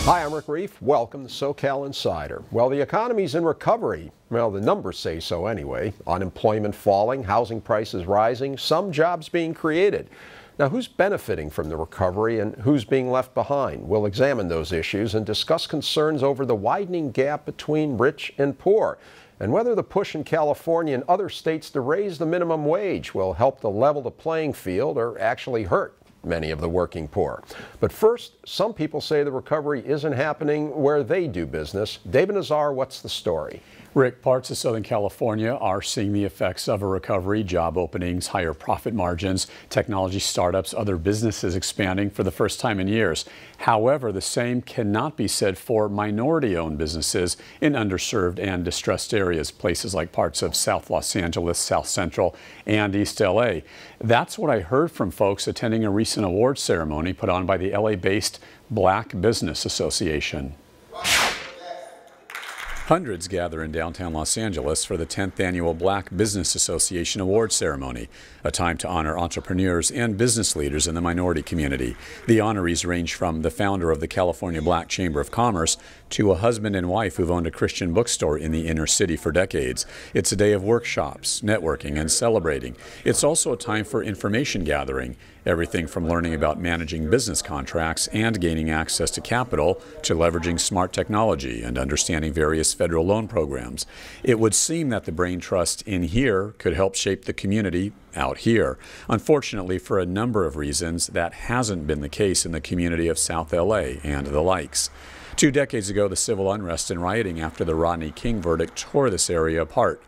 Hi, I'm Rick Reef. Welcome to SoCal Insider. Well, the economy's in recovery. Well, the numbers say so anyway. Unemployment falling, housing prices rising, some jobs being created. Now, who's benefiting from the recovery and who's being left behind? We'll examine those issues and discuss concerns over the widening gap between rich and poor, and whether the push in California and other states to raise the minimum wage will help to level the playing field or actually hurt many of the working poor. But first, some people say the recovery isn't happening where they do business. David Nazar, what's the story? Rick, parts of Southern California are seeing the effects of a recovery, job openings, higher profit margins, technology startups, other businesses expanding for the first time in years. However, the same cannot be said for minority-owned businesses in underserved and distressed areas, places like parts of South Los Angeles, South Central, and East LA. That's what I heard from folks attending a recent awards ceremony put on by the LA-based Black Business Association. Hundreds gather in downtown Los Angeles for the 10th annual Black Business Association Awards Ceremony, a time to honor entrepreneurs and business leaders in the minority community. The honorees range from the founder of the California Black Chamber of Commerce to a husband and wife who've owned a Christian bookstore in the inner city for decades. It's a day of workshops, networking, and celebrating. It's also a time for information gathering, everything from learning about managing business contracts and gaining access to capital to leveraging smart technology and understanding various federal loan programs. It would seem that the brain trust in here could help shape the community out here. Unfortunately, for a number of reasons, that hasn't been the case in the community of South LA and the likes. 2 decades ago, the civil unrest and rioting after the Rodney King verdict tore this area apart.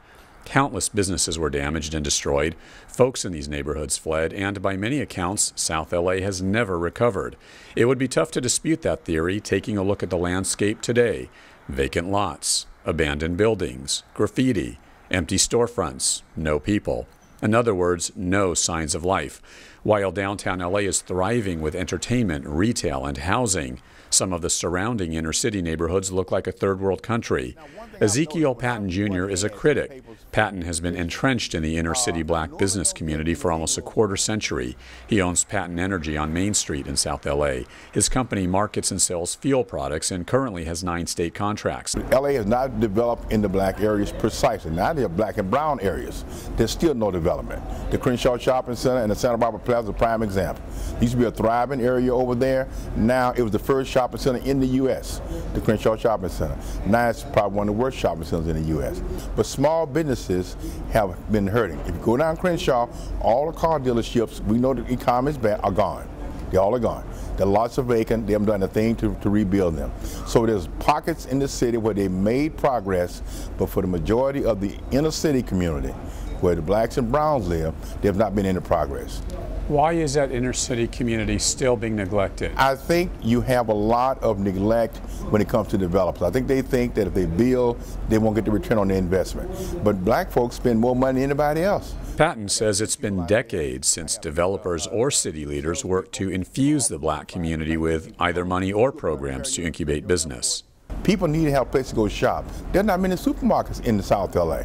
Countless businesses were damaged and destroyed, folks in these neighborhoods fled, and by many accounts, South LA has never recovered. It would be tough to dispute that theory taking a look at the landscape today. Vacant lots, abandoned buildings, graffiti, empty storefronts, no people. In other words, no signs of life. While downtown LA is thriving with entertainment, retail, and housing, some of the surrounding inner city neighborhoods look like a third world country. Ezekiel Patton Jr. is a critic. Patton has been entrenched in the inner city black business community for almost a quarter century. He owns Patton Energy on Main Street in South LA. His company markets and sells fuel products and currently has 9 state contracts. LA has not developed in the black areas precisely. Now there are black and brown areas. There's still no development. The Crenshaw Shopping Center and the Santa Barbara Plaza are a prime example. Used to be a thriving area over there. Now it was the first shopping center in the U.S., the Crenshaw Shopping Center. Now it's probably one of the worst shopping centers in the U.S. But small businesses have been hurting. If you go down Crenshaw, all the car dealerships, we know the economists are gone. They all are gone. The lots are vacant. They haven't done a thing to rebuild them. So there's pockets in the city where they made progress, but for the majority of the inner city community, where the blacks and browns live, they have not been any progress. Why is that inner city community still being neglected? I think you have a lot of neglect when it comes to developers. I think they think that if they build, they won't get the return on their investment. But black folks spend more money than anybody else. Patton says it's been decades since developers or city leaders worked to infuse the black community with either money or programs to incubate business. People need to have a place to go shop. There are not many supermarkets in the South LA.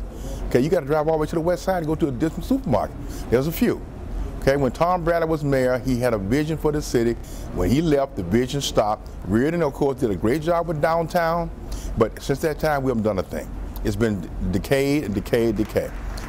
Okay, you got to drive all the way to the west side to go to a different supermarket. There's a few. Okay, when Tom Bradley was mayor, he had a vision for the city. When he left, the vision stopped. Reardon, of course, did a great job with downtown, but since that time, we haven't done a thing. It's been decayed and decayed,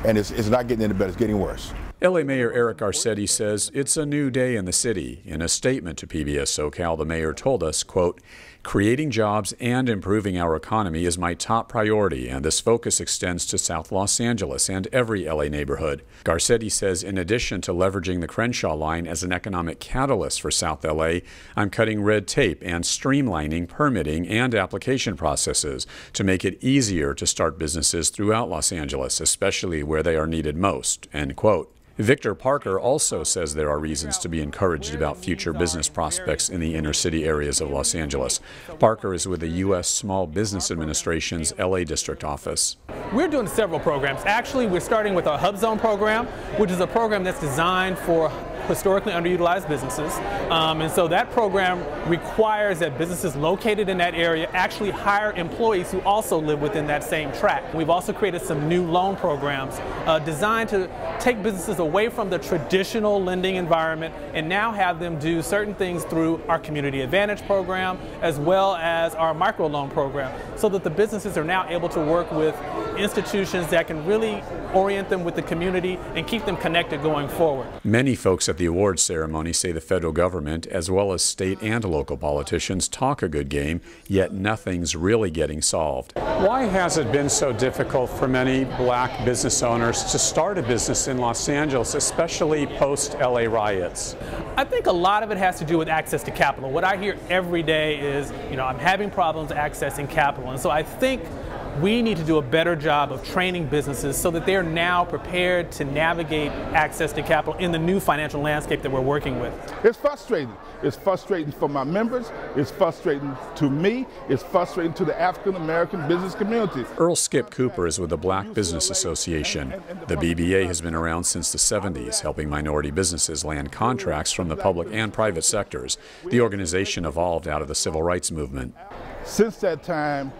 and it's not getting any better, it's getting worse. LA Mayor Eric Garcetti says it's a new day in the city. In a statement to PBS SoCal, the mayor told us, quote, "Creating jobs and improving our economy is my top priority, and this focus extends to South Los Angeles and every LA neighborhood." Garcetti says in addition to leveraging the Crenshaw line as an economic catalyst for South LA, I'm cutting red tape and streamlining permitting and application processes to make it easier to start businesses throughout Los Angeles, especially where they are needed most, end quote. Victor Parker also says there are reasons to be encouraged about future business prospects in the inner city areas of Los Angeles. Parker is with the U.S. Small Business Administration's LA District Office. We're doing several programs. Actually, we're starting with our Hub Zone program, which is a program that's designed for historically underutilized businesses. And so that program requires that businesses located in that area actually hire employees who also live within that same tract. We've also created some new loan programs designed to take businesses away from the traditional lending environment and now have them do certain things through our Community Advantage program as well as our microloan program, so that the businesses are now able to work with institutions that can really orient them with the community and keep them connected going forward. Many folks at the awards ceremony say the federal government, as well as state and local politicians, talk a good game, yet nothing's really getting solved. Why has it been so difficult for many black business owners to start a business in Los Angeles, especially post-LA riots? I think a lot of it has to do with access to capital. What I hear every day is, I'm having problems accessing capital. And so I think we need to do a better job of training businesses so that they're now prepared to navigate access to capital in the new financial landscape that we're working with. It's frustrating. It's frustrating for my members. It's frustrating to me. It's frustrating to the African American business community. Earl Skip Cooper is with the Black Business Association. The BBA has been around since the 70s, helping minority businesses land contracts from the public and private sectors. The organization evolved out of the civil rights movement. Since that time,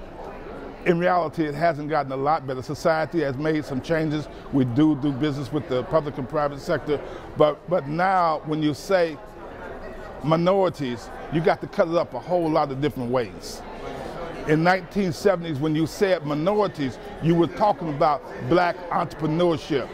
in reality, it hasn't gotten a lot better. Society has made some changes. We do business with the public and private sector, but now when you say minorities, you got to cut it up a whole lot of different ways. In 1970s, when you said minorities, you were talking about black entrepreneurship.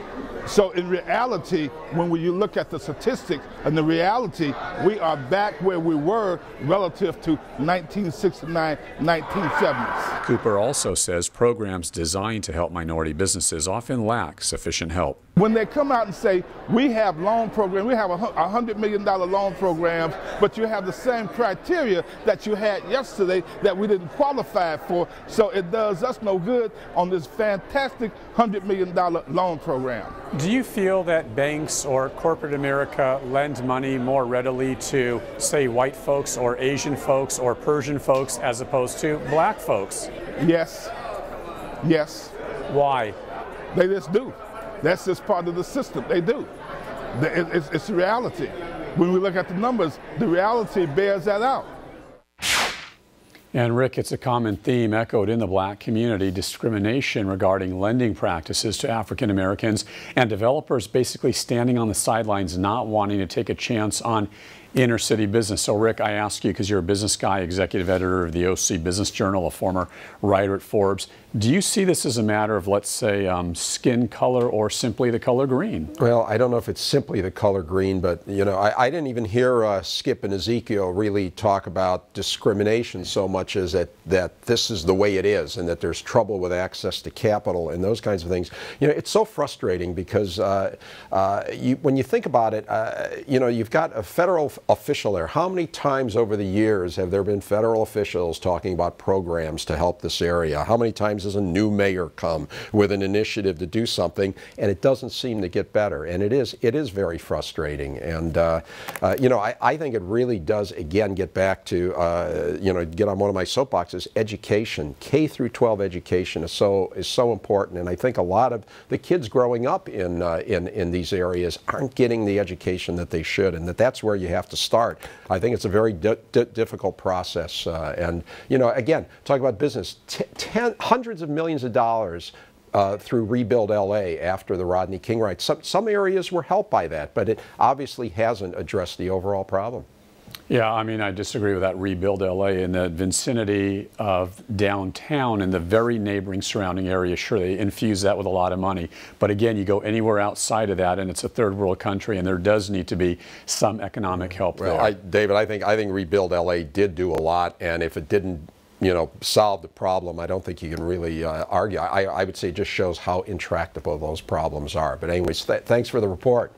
So in reality, when you look at the statistics and the reality, we are back where we were relative to 1969, 1970s. Cooper also says programs designed to help minority businesses often lack sufficient help. When they come out and say, we have loan programs, we have $100 million loan programs, but you have the same criteria that you had yesterday that we didn't qualify for, so it does us no good on this fantastic $100 million loan program. Do you feel that banks or corporate America lend money more readily to, say, white folks or Asian folks or Persian folks as opposed to black folks? Yes. Yes. Why? They just do. That's just part of the system. They do. It's the reality. When we look at the numbers, the reality bears that out. And Rick, it's a common theme echoed in the black community, discrimination regarding lending practices to African Americans and developers basically standing on the sidelines, not wanting to take a chance on inner city business. So Rick, I ask you, because you're a business guy, executive editor of the OC Business Journal, a former writer at Forbes, do you see this as a matter of, let's say, skin color or simply the color green? Well, I don't know if it's simply the color green, but I didn't even hear Skip and Ezekiel really talk about discrimination so much as that this is the way it is and that there's trouble with access to capital and those kinds of things. It's so frustrating because when you think about it, you've got a federal official there. How many times over the years have there been federal officials talking about programs to help this area? How many times has a new mayor come with an initiative to do something, and it doesn't seem to get better? And it is very frustrating. And I think it really does again get back to get on one of my soapboxes. Education, K through 12 education is so important. And I think a lot of the kids growing up in these areas aren't getting the education that they should, and that's where you have to start. I think it's a very difficult process. And again, talk about business, hundreds of millions of dollars through Rebuild LA after the Rodney King riots. Some areas were helped by that, but it obviously hasn't addressed the overall problem. Yeah, I mean, I disagree with that. Rebuild LA in the vicinity of downtown and the very neighboring surrounding area. Sure, they infuse that with a lot of money. But again, you go anywhere outside of that and it's a third world country, and there does need to be some economic help there. David, I think Rebuild LA did do a lot, and if it didn't solve the problem, I don't think you can really argue. I would say it just shows how intractable those problems are. But anyways, thanks for the report.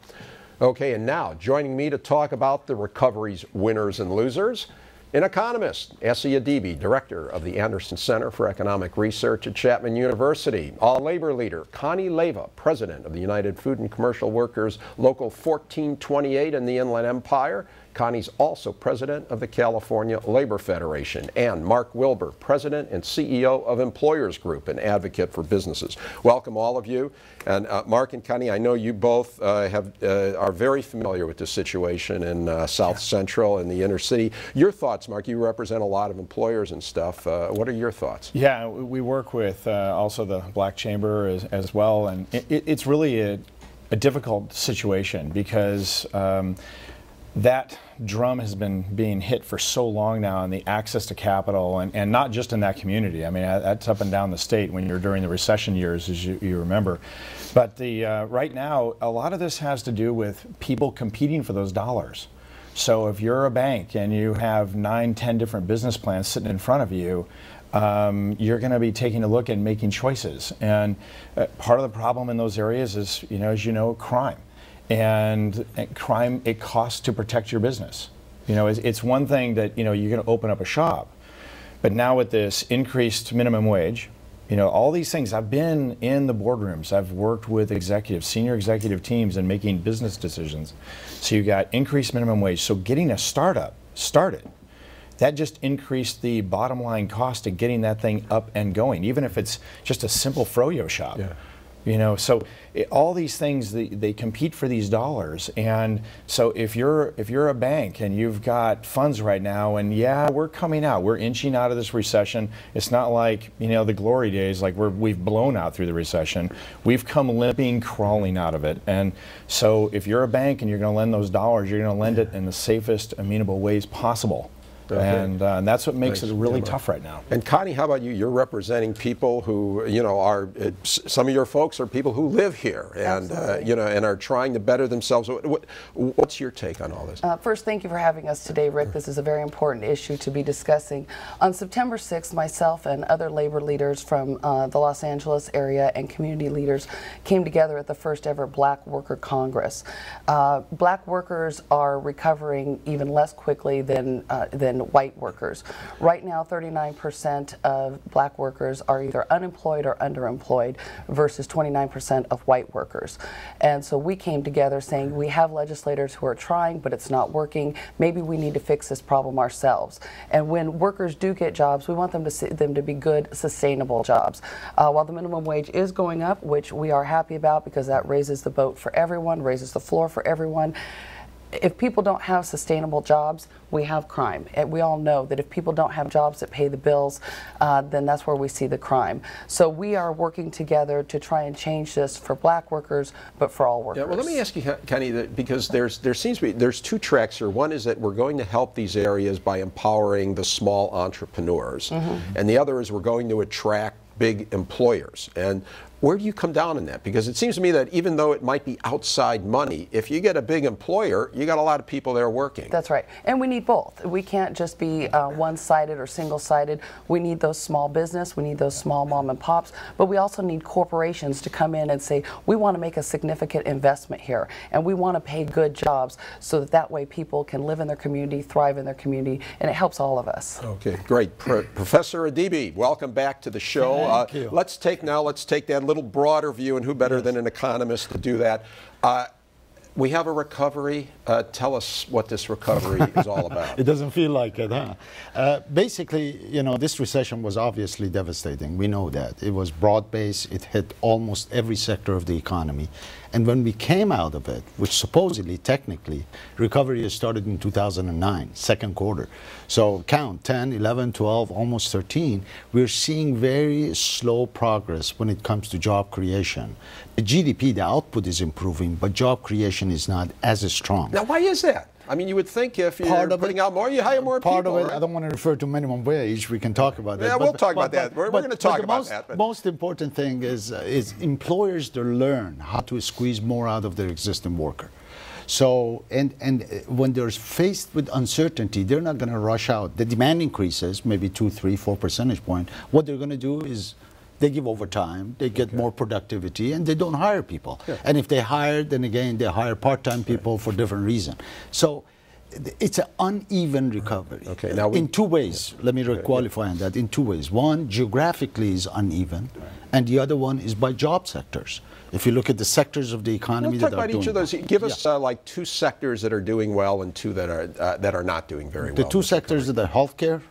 Okay, and now joining me to talk about the recovery's winners and losers, an economist, Essie Adibi, director of the Anderson Center for Economic Research at Chapman University, a labor leader, Connie Leyva, president of the United Food and Commercial Workers Local 1428 in the Inland Empire. Connie's also president of the California Labor Federation, and Mark Wilbur, president and CEO of Employers Group, an advocate for businesses. Welcome, all of you. And Mark and Connie, I know you both are very familiar with the situation in South Central and the inner city. Your thoughts, Mark? You represent a lot of employers and stuff. What are your thoughts? Yeah, we work with also the Black Chamber as well, and it's really a difficult situation because that drum has been being hit for so long now, and the access to capital, and not just in that community. I mean, that's up and down the state when you're during the recession years, as you remember. But right now, a lot of this has to do with people competing for those dollars. So if you're a bank and you have 9, 10 different business plans sitting in front of you, you're going to be taking a look and making choices. And part of the problem in those areas is, as you know, crime. And crime, it costs to protect your business. It's one thing that, you're going to open up a shop. But now with this increased minimum wage, all these things, I've been in the boardrooms, I've worked with executives, senior executive teams, and making business decisions. So you got increased minimum wage. So getting a startup started, that just increased the bottom line cost of getting that thing up and going, even if it's just a simple froyo shop. Yeah. So all these things, they compete for these dollars. And so if you're a bank and you've got funds right now, and yeah, we're coming out, we're inching out of this recession. It's not like, the glory days, like we've blown out through the recession. We've come limping, crawling out of it. And so if you're a bank and you're going to lend those dollars, you're going to lend it in the safest, amenable ways possible. Okay. And that's what makes it really tough right now. And Connie, how about you? You're representing people who, are some of your folks are people who live here and and are trying to better themselves. What's your take on all this? First, thank you for having us today, Rick. This is a very important issue to be discussing. On September 6th, myself and other labor leaders from the Los Angeles area and community leaders came together at the first ever Black Worker Congress. Black workers are recovering even less quickly than white workers. Right now, 39% of black workers are either unemployed or underemployed versus 29% of white workers. And so we came together saying we have legislators who are trying, but it's not working. Maybe we need to fix this problem ourselves. And when workers do get jobs, we want them to be good, sustainable jobs. While the minimum wage is going up, which we are happy about because that raises the boat for everyone, raises the floor for everyone. If people don't have sustainable jobs, we have crime. And we all know that if people don't have jobs that pay the bills, then that's where we see the crime. So we are working together to try and change this for black workers, but for all workers. Yeah, well, let me ask you, Connie, because there seems to be, there's two tracks here. One is that we're going to help these areas by empowering the small entrepreneurs. And the other is we're going to attract big employers. And where do you come down in that? Because it seems to me that even though it might be outside money, if you get a big employer, you got a lot of people there working. That's right. And we need both. We can't just be one-sided or single-sided. We need those small business, we need those small mom and pops, but we also need corporations to come in and say, we want to make a significant investment here, and we want to pay good jobs so that way people can live in their community, thrive in their community, and it helps all of us. Okay, great. Professor Adibi, welcome back to the show. Thank you. Let's take that little broader view, and who better than an economist to do that. We have a recovery. Tell us what this recovery is all about. It doesn't feel like it, huh? Basically, this recession was obviously devastating. We know that. It was broad-based. It hit almost every sector of the economy. And when we came out of it, which supposedly, technically, recovery has started in 2009, second quarter. So count 10, 11, 12, almost 13. We're seeing very slow progress when it comes to job creation. The GDP, the output is improving, but job creation is not as strong. Now, why is that? I mean, you would think if you're putting out more, you hire more people. Part of it, right? I don't want to refer to minimum wage. We can talk about that. Yeah, we'll talk about that. We're going to talk about that. The most important thing is employers to learn how to squeeze more out of their existing worker. So, and when they're faced with uncertainty, they're not going to rush out. The demand increases, maybe 2, 3, 4 percentage points. What they're going to do is they give overtime, they get more productivity, and they don't hire people. Yeah. And if they hire, then again, they hire part-time people for different reasons. So it's an uneven recovery. Okay, now in two ways. Let me qualify on that. In two ways. One, geographically is uneven, and the other one is by job sectors. If you look at the sectors of the economy that are doing well. Let's talk about each of those. Give us like 2 sectors that are doing well and 2 that are not doing very well. The 2 sectors are the healthcare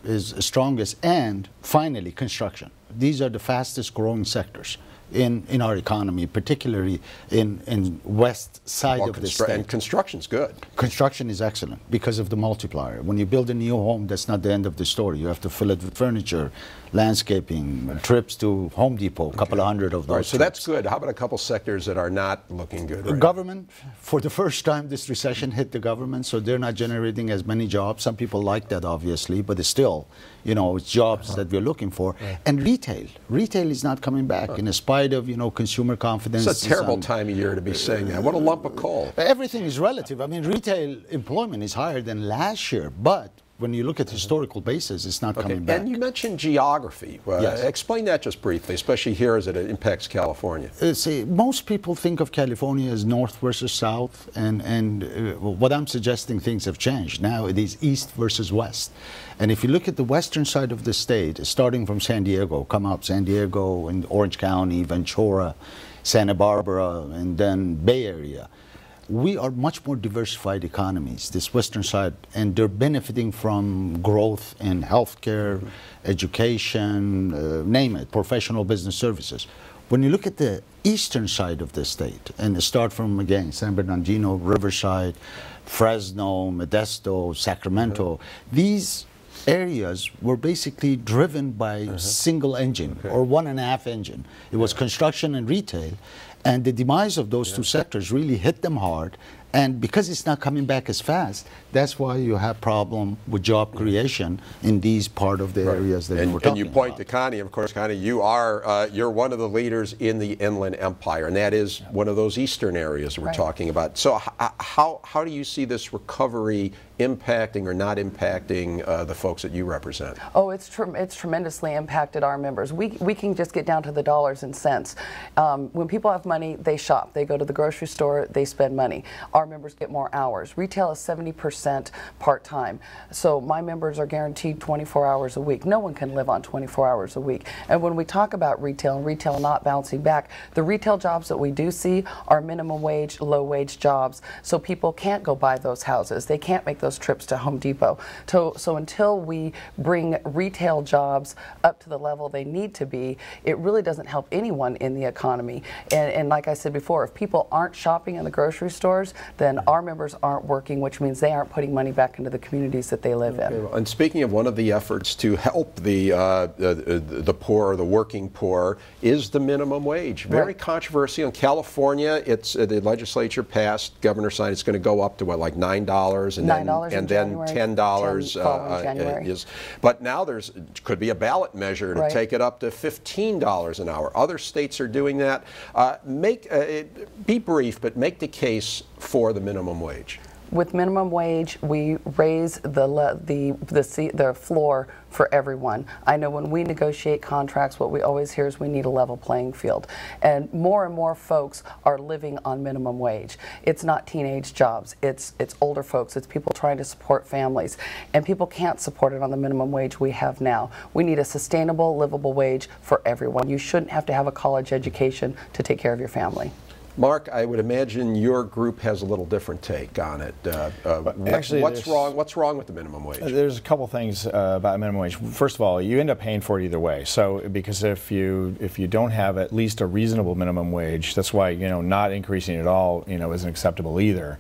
is strongest, and finally construction. These are the fastest growing sectors. in our economy, particularly in west side of the state. And construction's good. Construction is excellent because of the multiplier. When you build a new home, that's not the end of the story. You have to fill it with furniture, landscaping, trips to Home Depot, a couple of hundred of those. Right, so that's good. How about a couple sectors that are not looking good? Right government, for the first time this recession hit the government, so they're not generating as many jobs. Some people like that, obviously, but it's still, you know, it's jobs that we're looking for. And retail. Retail is not coming back in spite of, you know, consumer confidence. It's a terrible time of year to be saying that. What a lump of coal. Everything is relative. I mean, retail employment is higher than last year, but when you look at historical basis, it's not coming back. And you mentioned geography. Yes. Explain that just briefly, especially here as it impacts California. See, most people think of California as north versus south, and what I'm suggesting, things have changed. Now it is east versus west. And if you look at the western side of the state, starting from San Diego, come up San Diego and Orange County, Ventura, Santa Barbara, and then Bay Area, we are much more diversified economies, this western side, and they're benefiting from growth in healthcare, education, name it, professional business services. When you look at the eastern side of the state, and start from, again, San Bernardino, Riverside, Fresno, Modesto, Sacramento, these areas were basically driven by single engine or 1.5 engine. It was construction and retail. And the demise of those two sectors really hit them hard. And because it's not coming back as fast, that's why you have problem with job creation in these part of the areas that we're talking about. And you point to Connie, of course, Connie, you are you're one of the leaders in the Inland Empire, and that is one of those eastern areas we're talking about. So how do you see this recovery impacting or not impacting the folks that you represent? Oh, it's tremendously impacted our members. We can just get down to the dollars and cents. When people have money, they shop. They go to the grocery store, they spend money. Our members get more hours. Retail is 70% part-time. So my members are guaranteed 24 hours a week. No one can live on 24 hours a week. And when we talk about retail and retail not bouncing back, the retail jobs that we do see are minimum wage, low wage jobs. So people can't go buy those houses. They can't make those trips to Home Depot. So until we bring retail jobs up to the level they need to be, it really doesn't help anyone in the economy. And like I said before, if people aren't shopping in the grocery stores, then our members aren't working, which means they aren't putting money back into the communities that they live in. And speaking of one of the efforts to help the poor, the working poor, is the minimum wage. Very controversial in California. It's the legislature passed, governor signed, it's going to go up to what, like $9, and then $10 but now there's could be a ballot measure to take it up to $15 an hour. Other states are doing that. Be brief, but make the case for the minimum wage. With minimum wage, we raise the floor for everyone. I know when we negotiate contracts, what we always hear is we need a level playing field. And more folks are living on minimum wage. It's not teenage jobs. It's older folks. It's people trying to support families. And people can't support it on the minimum wage we have now. We need a sustainable, livable wage for everyone. You shouldn't have to have a college education to take care of your family. Mark, I would imagine your group has a little different take on it. Actually, what's wrong with the minimum wage? There's a couple things about minimum wage. First of all, you end up paying for it either way. So because if you don't have at least a reasonable minimum wage, that's why not increasing it at all isn't acceptable either.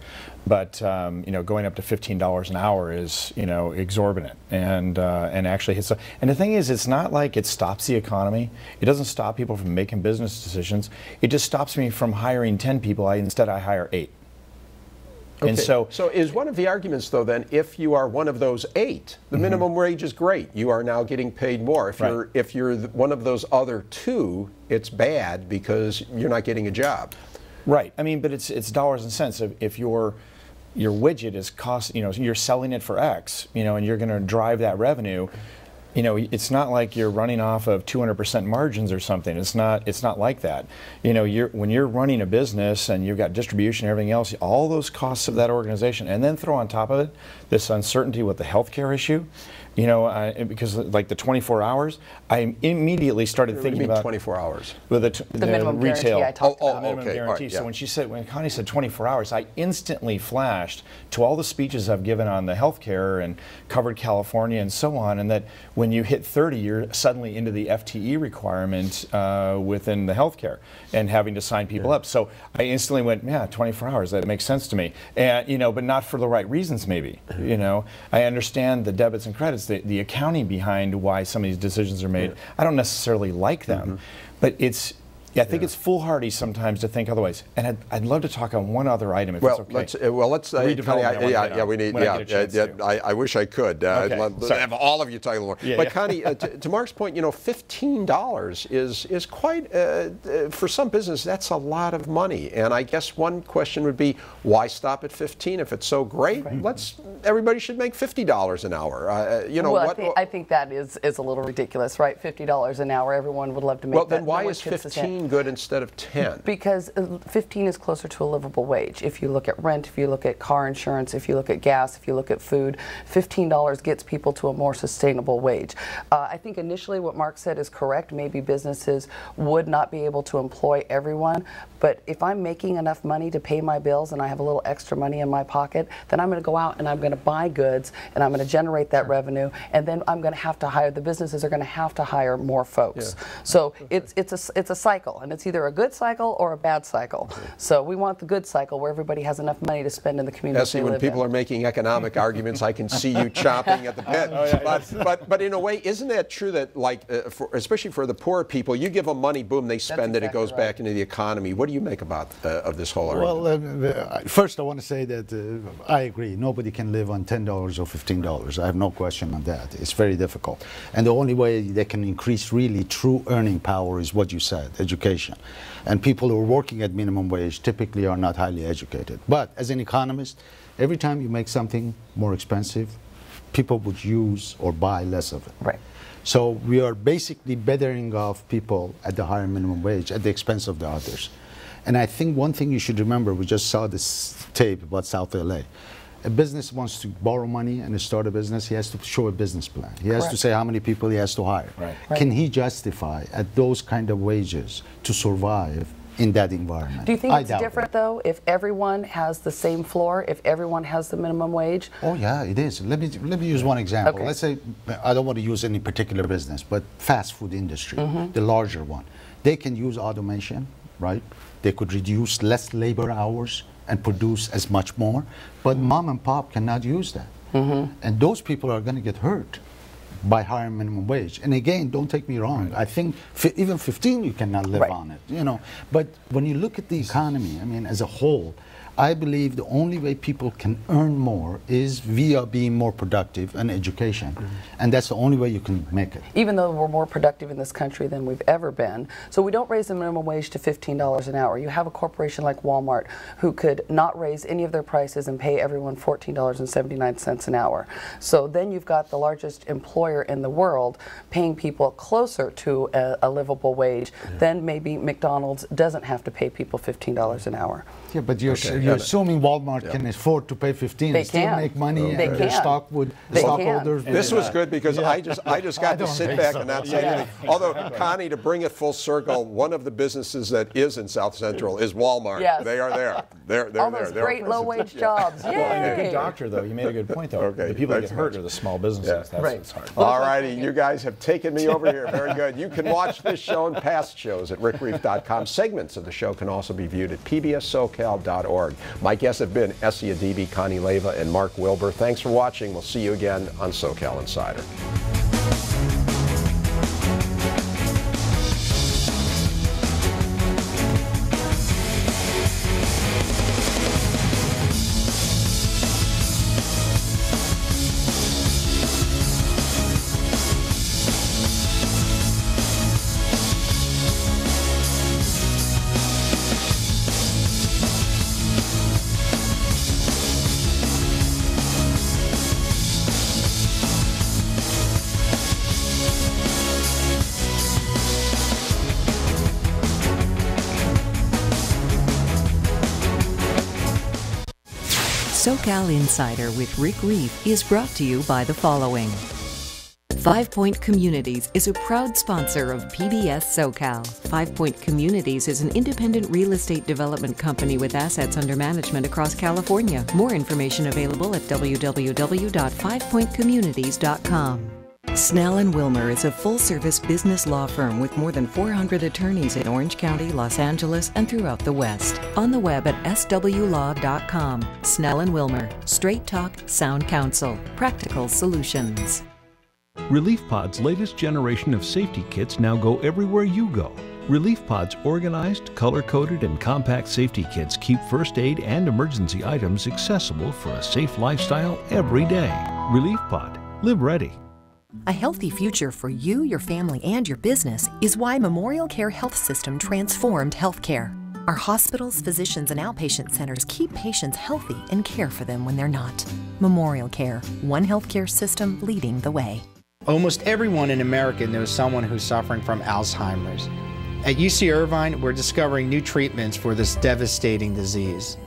But going up to $15 an hour is exorbitant, and actually hits. And the thing is, it's not like it stops the economy. It doesn't stop people from making business decisions. It just stops me from hiring 10 people. Instead I hire 8. Okay. And so is one of the arguments, though, then, if you are one of those 8, the minimum wage is great. You are now getting paid more. If you're one of those other 2, it's bad because you're not getting a job. Right. I mean, but it's dollars and cents. If your widget is cost, you're selling it for X, and you're going to drive that revenue. It's not like you're running off of 200% margins or something. It's not like that. When you're running a business and you've got distribution and everything else, all those costs of that organization, and then throw on top of it this uncertainty with the healthcare issue. Because like the 24 hours, I immediately started thinking about 24 hours. With the minimum retail. Guarantee I talked about. Minimum guarantee. Right, So when Connie said 24 hours, I instantly flashed to all the speeches I've given on the healthcare and covered California and so on, and that when when you hit 30, you're suddenly into the FTE requirement within the healthcare and having to sign people up. So I instantly went, yeah, 24 hours, that makes sense to me. And, you know, but not for the right reasons maybe. You know, I understand the debits and credits, the accounting behind why some of these decisions are made. I don't necessarily like them, but it's, I think it's foolhardy sometimes to think otherwise. And I'd love to talk on one other item, if it's okay. Let's Connie, we need. I wish I could. I'd love to have all of you talk a little more. But Connie, to Mark's point, you know, $15 is quite for some business. That's a lot of money. And I guess one question would be, why stop at 15 if it's so great? Everybody should make $50 an hour. You know, I think that is a little ridiculous, right? $50 an hour. Everyone would love to make that. Well, then why is 15 good instead of 10? Because 15 is closer to a livable wage. If you look at rent, if you look at car insurance, if you look at gas, if you look at food, $15 gets people to a more sustainable wage. I think initially what Mark said is correct. Maybe businesses would not be able to employ everyone, but if I'm making enough money to pay my bills and I have a little extra money in my pocket, then I'm going to go out and I'm going to buy goods and I'm going to generate that revenue, and then I'm going to have to hire, the businesses are going to have to hire more folks. So it's a cycle. And it's either a good cycle or a bad cycle. So we want the good cycle where everybody has enough money to spend in the community. Essie, when people are making economic arguments, I can see you chomping at the bit. But in a way, isn't that true that, like, especially for the poor people, you give them money, boom, they spend it, it goes back into the economy. What do you make about of this whole argument? Well, first I want to say that I agree. Nobody can live on $10 or $15. I have no question on that. It's very difficult. And the only way they can increase really true earning power is what you said, education. And people who are working at minimum wage typically are not highly educated. But as an economist, every time you make something more expensive, people would use or buy less of it. Right. So we are basically bettering off people at the higher minimum wage at the expense of the others. And I think one thing you should remember, we just saw this tape about South LA. A business wants to borrow money and start a business, he has to show a business plan. He has to say how many people he has to hire. Can he justify at those kind of wages to survive in that environment? Do you think it's different though if everyone has the same floor, if everyone has the minimum wage? Oh yeah, it is. Let me use one example. Let's say, I don't want to use any particular business, but fast food industry, the larger one. They can use automation, right? They could reduce less labor hours and produce as much more, but mom and pop cannot use that. And those people are going to get hurt by higher minimum wage. And again, don't take me wrong, I think even 15 you cannot live on it, you know. But when you look at the economy, I mean, as a whole, I believe the only way people can earn more is via being more productive and education. And that's the only way you can make it. Even though we're more productive in this country than we've ever been. So we don't raise the minimum wage to $15 an hour. You have a corporation like Walmart who could not raise any of their prices and pay everyone $14.79 an hour. So then you've got the largest employer in the world paying people closer to a livable wage. Then maybe McDonald's doesn't have to pay people $15 an hour. Yeah, but you're assuming Walmart can afford to pay 15 and still make money, and their stockholders. This was good because I just got to sit back and not say anything. Although, Connie, to bring it full circle, one of the businesses that is in South Central is Walmart. They are there. They're all those great low-wage jobs. Yay! A good doctor, though. You made a good point, though. The people that get hurt are the small businesses. That's what's hard. All righty, you guys have taken me over here. Very good. You can watch this show and past shows at rickreef.com. Segments of the show can also be viewed at pbssocal.org. My guests have been Essie Adibi, Connie Leyva, and Mark Wilbur. Thanks for watching. We'll see you again on SoCal Insider. SoCal Insider with Rick Reef is brought to you by the following. 5 Point Communities is a proud sponsor of PBS SoCal. 5 Point Communities is an independent real estate development company with assets under management across California. More information available at www.5pointcommunities.com. Snell & Wilmer is a full-service business law firm with more than 400 attorneys in Orange County, Los Angeles, and throughout the West. On the web at swlaw.com. Snell & Wilmer. Straight talk, sound counsel. Practical solutions. Relief Pod's latest generation of safety kits now go everywhere you go. Relief Pod's organized, color-coded, and compact safety kits keep first aid and emergency items accessible for a safe lifestyle every day. Relief Pod. Live ready. A healthy future for you, your family, and your business is why Memorial Care Health System transformed healthcare. Our hospitals, physicians, and outpatient centers keep patients healthy and care for them when they're not. Memorial Care, one healthcare system leading the way. Almost everyone in America knows someone who's suffering from Alzheimer's. At UC Irvine, we're discovering new treatments for this devastating disease.